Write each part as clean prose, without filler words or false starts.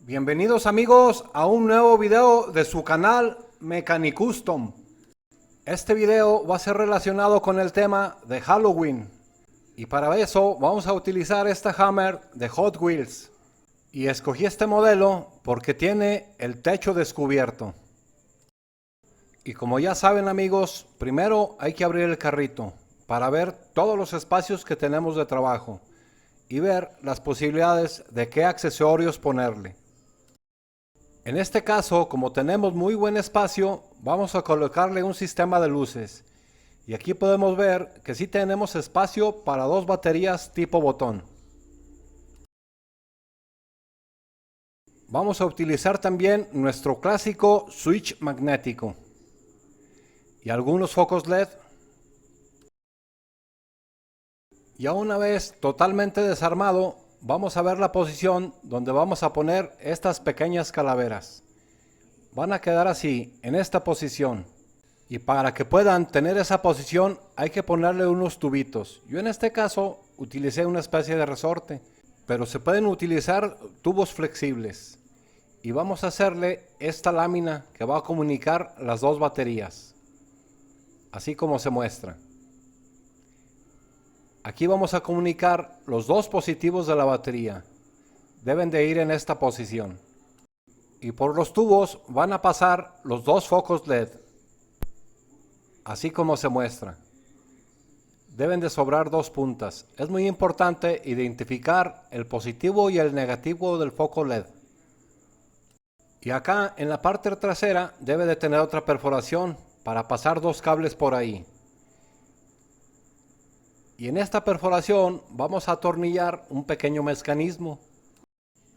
Bienvenidos amigos a un nuevo video de su canal Mechanicustom. Este video va a ser relacionado con el tema de Halloween. Y para eso vamos a utilizar esta Hammer de Hot Wheels. Y escogí este modelo porque tiene el techo descubierto. Y como ya saben amigos, primero hay que abrir el carrito para ver todos los espacios que tenemos de trabajo y ver las posibilidades de qué accesorios ponerle. En este caso, como tenemos muy buen espacio, vamos a colocarle un sistema de luces. Y aquí podemos ver que sí tenemos espacio para dos baterías tipo botón. Vamos a utilizar también nuestro clásico switch magnético. Y algunos focos LED. Ya una vez totalmente desarmado, vamos a ver la posición donde vamos a poner estas pequeñas calaveras. Van a quedar así, en esta posición. Y para que puedan tener esa posición hay que ponerle unos tubitos. Yo en este caso utilicé una especie de resorte, pero se pueden utilizar tubos flexibles. Y vamos a hacerle esta lámina que va a comunicar las dos baterías. Así como se muestra. Aquí vamos a comunicar los dos positivos de la batería. Deben de ir en esta posición. Y por los tubos van a pasar los dos focos LED. Así como se muestra. Deben de sobrar dos puntas. Es muy importante identificar el positivo y el negativo del foco LED. Y acá en la parte trasera debe de tener otra perforación para pasar dos cables por ahí. Y en esta perforación vamos a atornillar un pequeño mecanismo.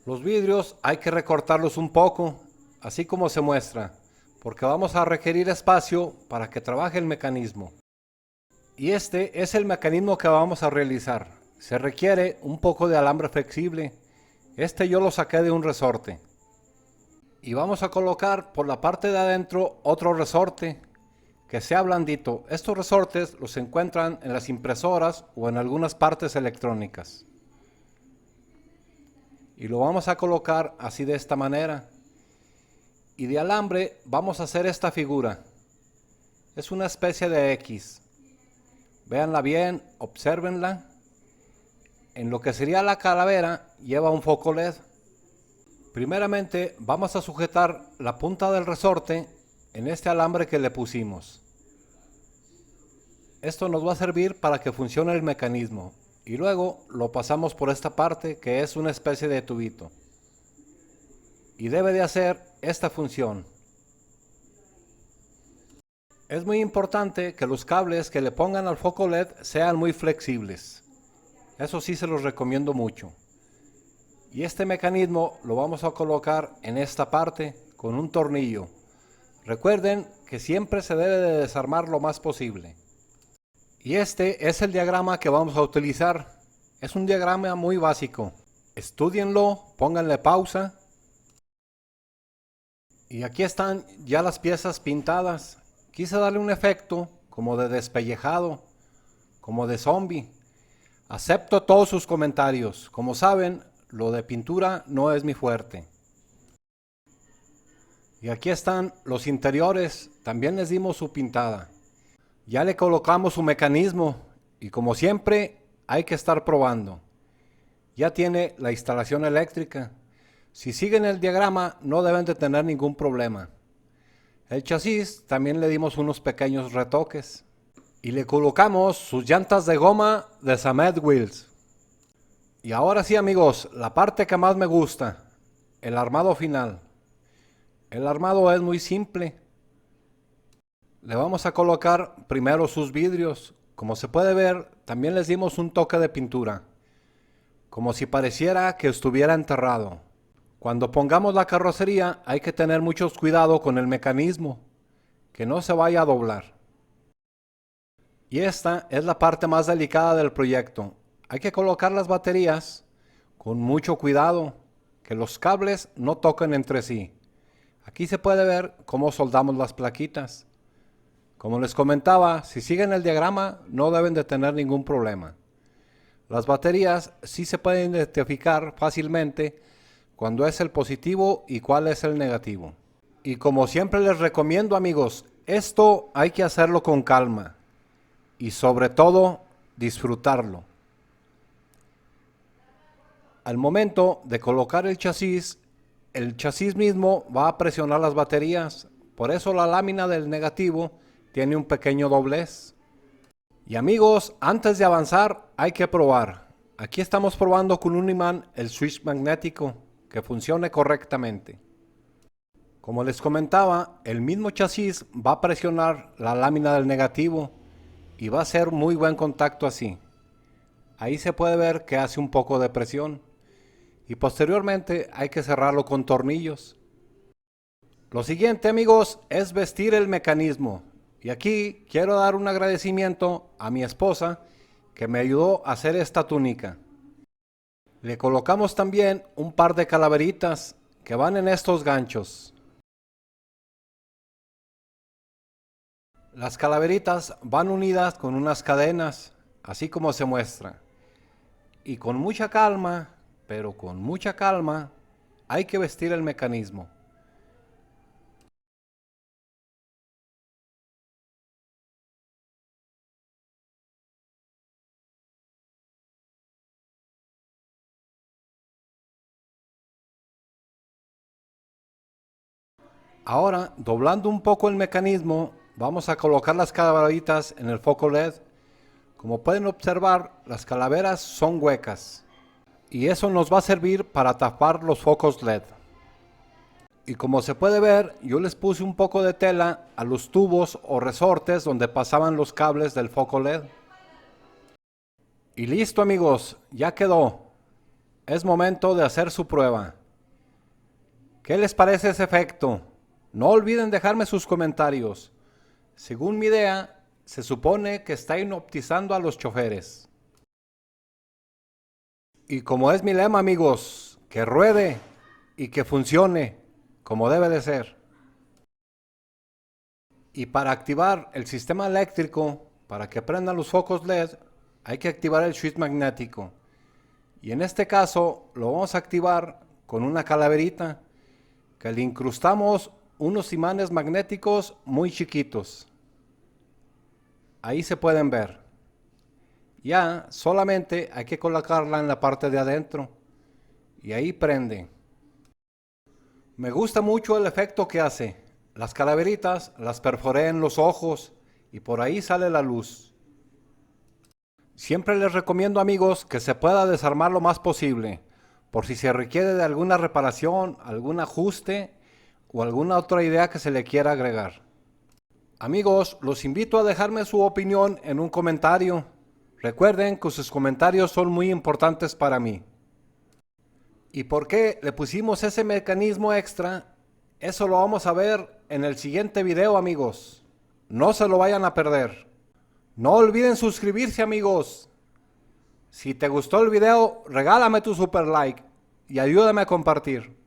Los vidrios hay que recortarlos un poco, así como se muestra, porque vamos a requerir espacio para que trabaje el mecanismo. Y este es el mecanismo que vamos a realizar. Se requiere un poco de alambre flexible. Este yo lo saqué de un resorte. Y vamos a colocar por la parte de adentro otro resorte que sea blandito. Estos resortes los encuentran en las impresoras o en algunas partes electrónicas. Y lo vamos a colocar así de esta manera. Y de alambre vamos a hacer esta figura. Es una especie de X. Véanla bien, obsérvenla. En lo que sería la calavera lleva un foco LED. Primeramente vamos a sujetar la punta del resorte en este alambre que le pusimos. Esto nos va a servir para que funcione el mecanismo y luego lo pasamos por esta parte que es una especie de tubito y debe de hacer esta función. Es muy importante que los cables que le pongan al foco LED sean muy flexibles. Eso sí se los recomiendo mucho. Y este mecanismo lo vamos a colocar en esta parte con un tornillo. Recuerden que siempre se debe de desarmar lo más posible. Y este es el diagrama que vamos a utilizar. Es un diagrama muy básico. Estúdienlo, pónganle pausa. Y aquí están ya las piezas pintadas. Quise darle un efecto como de despellejado, como de zombie. Acepto todos sus comentarios. Como saben, lo de pintura no es mi fuerte. Y aquí están los interiores, también les dimos su pintada. Ya le colocamos su mecanismo y como siempre hay que estar probando. Ya tiene la instalación eléctrica. Si siguen el diagrama no deben de tener ningún problema. El chasis también le dimos unos pequeños retoques. Y le colocamos sus llantas de goma de Samet Wheels. Y ahora sí amigos, la parte que más me gusta, el armado final. El armado es muy simple. Le vamos a colocar primero sus vidrios. Como se puede ver, también les dimos un toque de pintura. Como si pareciera que estuviera enterrado. Cuando pongamos la carrocería hay que tener mucho cuidado con el mecanismo. Que no se vaya a doblar. Y esta es la parte más delicada del proyecto. Hay que colocar las baterías con mucho cuidado. Que los cables no toquen entre sí. Aquí se puede ver cómo soldamos las plaquitas. Como les comentaba, si siguen el diagrama no deben de tener ningún problema. Las baterías sí se pueden identificar fácilmente cuándo es el positivo y cuál es el negativo. Y como siempre les recomiendo, amigos, esto hay que hacerlo con calma y sobre todo disfrutarlo. Al momento de colocar el chasis mismo va a presionar las baterías, por eso la lámina del negativo tiene un pequeño doblez. Y amigos, antes de avanzar hay que probar. Aquí estamos probando con un imán el switch magnético que funcione correctamente. Como les comentaba, el mismo chasis va a presionar la lámina del negativo y va a hacer muy buen contacto así. Ahí se puede ver que hace un poco de presión y posteriormente hay que cerrarlo con tornillos. Lo siguiente, amigos, es vestir el mecanismo. Y aquí quiero dar un agradecimiento a mi esposa que me ayudó a hacer esta túnica. Le colocamos también un par de calaveritas que van en estos ganchos. Las calaveritas van unidas con unas cadenas, así como se muestra. Y con mucha calma, pero con mucha calma, hay que vestir el mecanismo. Ahora, doblando un poco el mecanismo, vamos a colocar las calaveritas en el foco LED. Como pueden observar, las calaveras son huecas y eso nos va a servir para tapar los focos LED. Y como se puede ver, yo les puse un poco de tela a los tubos o resortes donde pasaban los cables del foco LED. Y listo, amigos, ya quedó. Es momento de hacer su prueba. ¿Qué les parece ese efecto? No olviden dejarme sus comentarios. Según mi idea, se supone que está hipnotizando a los choferes. Y como es mi lema, amigos, que ruede y que funcione como debe de ser. Y para activar el sistema eléctrico, para que prendan los focos LED, hay que activar el switch magnético. Y en este caso lo vamos a activar con una calaverita que le incrustamos unos imanes magnéticos muy chiquitos. Ahí se pueden ver. Ya solamente hay que colocarla en la parte de adentro y ahí prende. Me gusta mucho el efecto que hace. Las calaveritas las perforé en los ojos y por ahí sale la luz. Siempre les recomiendo, amigos, que se pueda desarmar lo más posible, por si se requiere de alguna reparación, algún ajuste o alguna otra idea que se le quiera agregar. Amigos, los invito a dejarme su opinión en un comentario. Recuerden que sus comentarios son muy importantes para mí. ¿Y por qué le pusimos ese mecanismo extra? Eso lo vamos a ver en el siguiente video, amigos. No se lo vayan a perder. No olviden suscribirse, amigos. Si te gustó el video, regálame tu super like y ayúdame a compartir.